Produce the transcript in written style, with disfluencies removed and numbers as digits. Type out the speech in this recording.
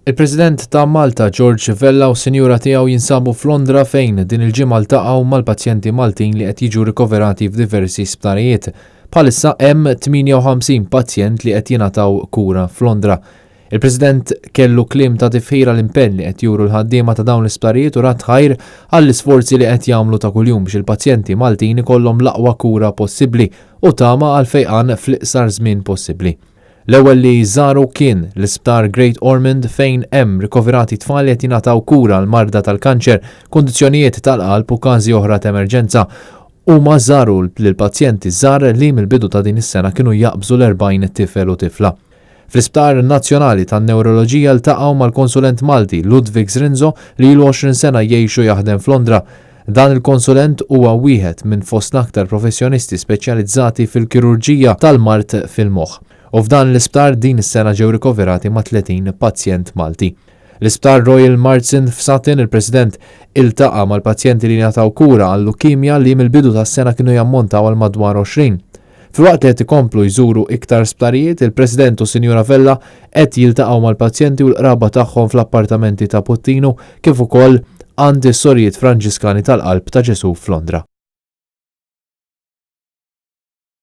Il-President ta' Malta George Vella u sinjura tiegħu jinsabu f'Londra fejn din il-ġimgħa ltaqgħu mal-pazjenti Maltin li qed jiġu rikoverati f'diversi sptarijiet. Bħalissa hemm 58 pazjent li qed jingħataw kura f'Londra. Il-President kellu kliem ta' tifħira l-impenn li qed juru l-ħaddiema ta' dawn l-isptarijiet u rat ħajr għall-isforzi li qed jagħmlu ta' kuljum biex il-pazjenti Maltin ikollhom l-aqwa kura possibbli u tama għal fejqan fl-iqsar żmien possibbli. L-ewwel li żaru kien l-isptar Great Ormond fejn hemm rikoverati tfal qed jingħataw kura l-marda tal-kanċer, kundizzjonijiet tal-qalb u każi oħra ta' emerġenza. Huma żaru lill-pazjenti żgħar li mill-bidu ta' din is-sena kienu jaqbżu l-40 tifel u tifla. Fl-Isptar Nazzjonali tan-Newroloġija ltaqgħu mal-konsulent Malti Ludwig Zrinzo li ilu 20 sena jgħixu jaħdem f'Londra. Dan il-konsulent huwa wieħed minn fost aktar professjonisti speċjalizzati fil-kirurġija tal-mart fil-moħħ. U f'dan l-isptar din is-sena ġew rikoverati ma' 30 pazjent Malti. L-Isptar Royal Marsden f'Sutton il-President iltaqa' mal-pazjenti li jingħataw kura għall-lukimja li mill-bidu tas-sena kienu jammontaw għal madwar 20. Filwaqt li qed ikomplu jżuru iktar sptarijiet, il-President u Sinjura Vella qed jiltaqgħu mal-pazjenti u l-qraba tagħhom fl-appartamenti ta' Puttinu kif ukoll għand is-Sorijiet Franġiskani tal-Qalb ta' Ġesu f'Londra.